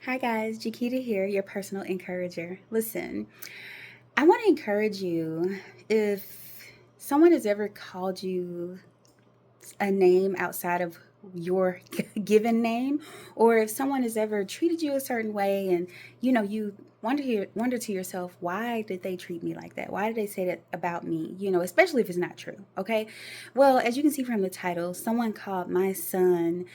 Hi guys, Jakita here, your personal encourager. Listen, I want to encourage you if someone has ever called you a name outside of your given name, or if someone has ever treated you a certain way and you wonder to yourself, why did they treat me like that? Why did they say that about me? Especially if it's not true, okay? Well, as you can see from the title, someone called my son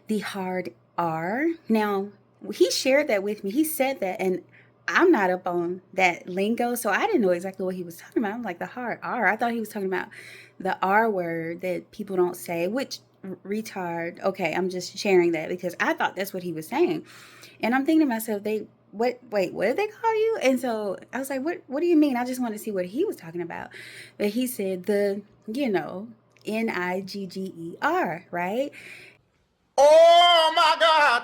the hard R. Now, he shared that with me. He said that, and I'm not up on that lingo, so I didn't know exactly what he was talking about. I'm like, the hard R. I thought he was talking about the R word that people don't say, which retard. Okay, I'm just sharing that because I thought that's what he was saying. And I'm thinking to myself, what did they call you? And so I was like, what do you mean? I just wanted to see what he was talking about. But he said you know, Nigger, right? Oh my God!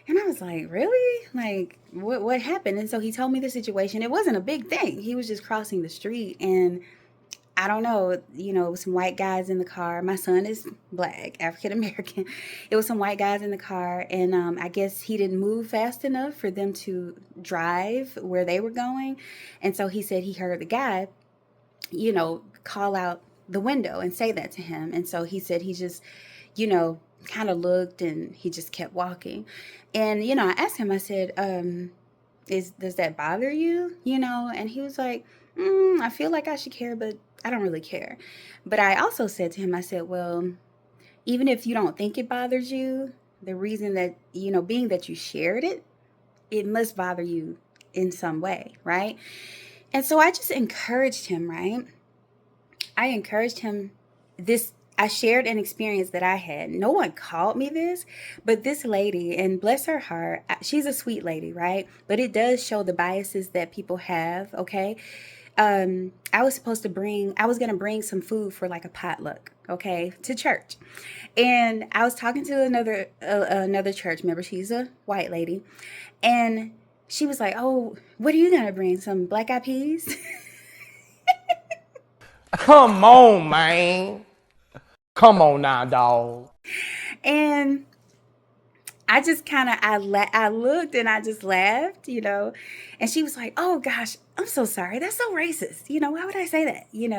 And I was like, really? Like, what happened? And so he told me the situation. It wasn't a big thing. He was just crossing the street and I don't know, some white guys in the car. My son is black, African American. It was some white guys in the car, and I guess he didn't move fast enough for them to drive where they were going. And so he said he heard the guy, call out the window and say that to him. And so he said he just, kind of looked and he just kept walking. And, I asked him, I said, does that bother you? And he was like, I feel like I should care, but I don't really care. But I also said to him, I said, well, even if you don't think it bothers you, the reason that, being that you shared it, it must bother you in some way, right? And so I just encouraged him, right? I encouraged him this. I shared an experience that I had. No one called me this, but this lady, and bless her heart, she's a sweet lady, right? But it does show the biases that people have, okay? I was going to bring some food for like a potluck, okay, to church. And I was talking to another church member. She's a white lady. And she was like, "Oh, what are you going to bring? Some black eyed peas?" Come on, man. Come on now, dog. And I just kind of I looked and I just laughed, and she was like, "Oh gosh, I'm so sorry. That's so racist. Why would I say that? And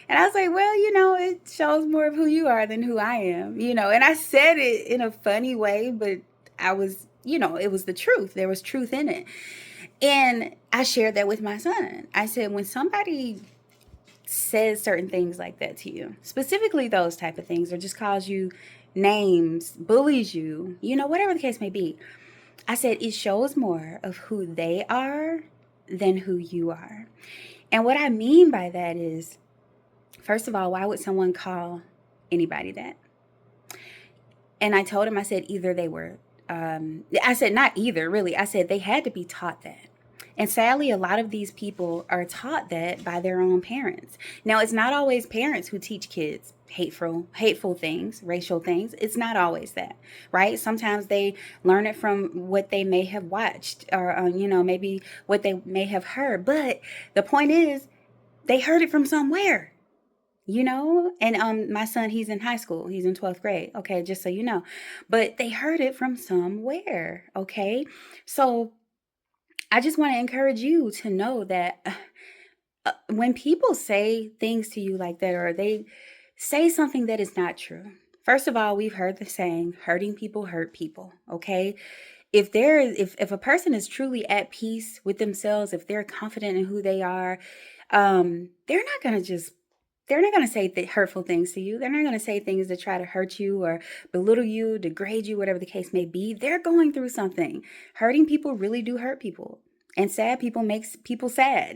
I was like, "Well, it shows more of who you are than who I am, And I said it in a funny way, but I was, it was the truth. There was truth in it, and I shared that with my son. I said, when somebody says certain things like that to you, specifically those type of things, or just calls you names, bullies you, whatever the case may be, I said it shows more of who they are than who you are. And what I mean by that is, first of all, why would someone call anybody that? And I told him, I said, either they were, I said, not either, really. I said they had to be taught that. And sadly, a lot of these people are taught that by their own parents. Now, it's not always parents who teach kids hateful things, racial things. It's not always that, right? Sometimes they learn it from what they may have watched or, maybe what they may have heard. But the point is, they heard it from somewhere. And my son, he's in high school, he's in 12th grade, okay, just so you know. But they heard it from somewhere, okay? So I just want to encourage you to know that when people say things to you like that, or they say something that is not true, first of all, we've heard the saying, hurting people hurt people, okay? If a person is truly at peace with themselves, if they're confident in who they are, they're not going to just they're not going to say hurtful things to you. They're not going to say things that try to hurt you or belittle you, degrade you, whatever the case may be. They're going through something. Hurting people really do hurt people. And sad people makes people sad.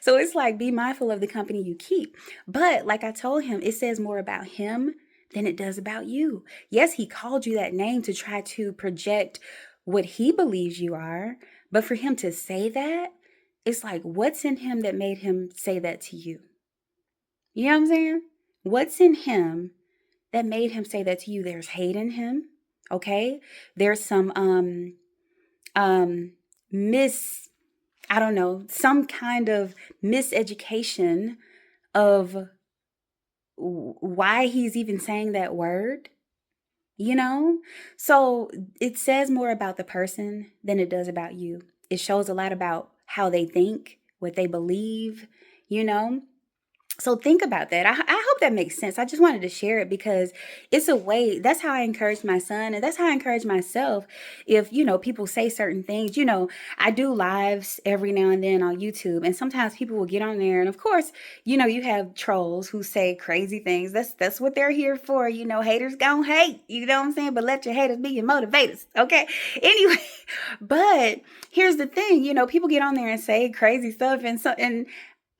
So it's like, be mindful of the company you keep. But like I told him, it says more about him than it does about you. Yes, he called you that name to try to project what he believes you are. But for him to say that, it's like, what's in him that made him say that to you? You know what I'm saying? What's in him that made him say that to you? There's hate in him, okay? There's some um mis I don't know, some kind of miseducation of why he's even saying that word. you know? So it says more about the person than it does about you. It shows a lot about how they think, what they believe, you know? So think about that. I hope that makes sense. I just wanted to share it because it's a way. That's how I encourage my son, and that's how I encourage myself. If people say certain things, I do lives every now and then on YouTube, and sometimes people will get on there, and of course, you have trolls who say crazy things. That's what they're here for. Haters gonna hate. You know what I'm saying? But let your haters be your motivators, okay? Anyway, but here's the thing. People get on there and say crazy stuff, and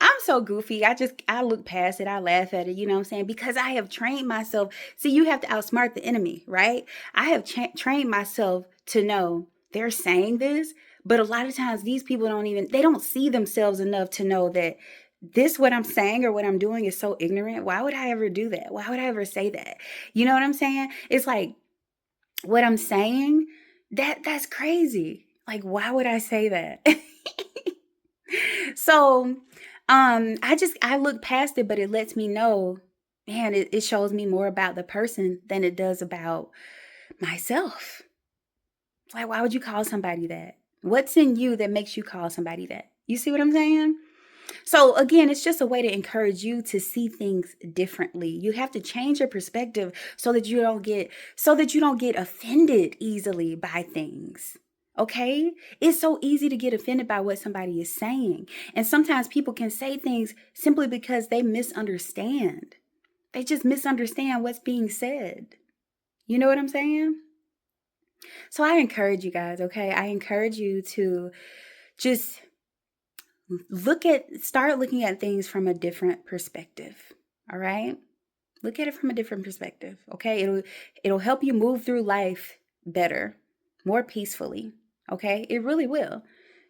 I'm so goofy. I look past it. I laugh at it. You know what I'm saying? Because I have trained myself. See, you have to outsmart the enemy, right? I have trained myself to know they're saying this, but a lot of times these people they don't see themselves enough to know that what I'm saying or what I'm doing is so ignorant. Why would I ever do that? Why would I ever say that? You know what I'm saying? It's like what I'm saying, that's crazy. Like, why would I say that? So, I look past it, but it lets me know, man, it shows me more about the person than it does about myself. Like, why would you call somebody that? What's in you that makes you call somebody that? You see what I'm saying? So again, it's just a way to encourage you to see things differently. You have to change your perspective so that you don't get offended easily by things. Okay? It's so easy to get offended by what somebody is saying. And sometimes people can say things simply because they misunderstand. They just misunderstand what's being said. You know what I'm saying? So I encourage you guys, okay? I encourage you to just start looking at things from a different perspective. All right? Look at it from a different perspective. Okay? It'll help you move through life better, more peacefully. Okay? It really will.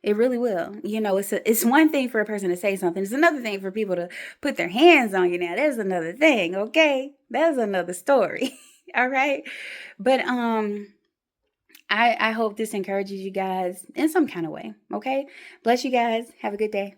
It really will. It's one thing for a person to say something. It's another thing for people to put their hands on you now. That's another thing, okay? That's another story. All right? But I hope this encourages you guys in some kind of way. Okay? Bless you guys. Have a good day.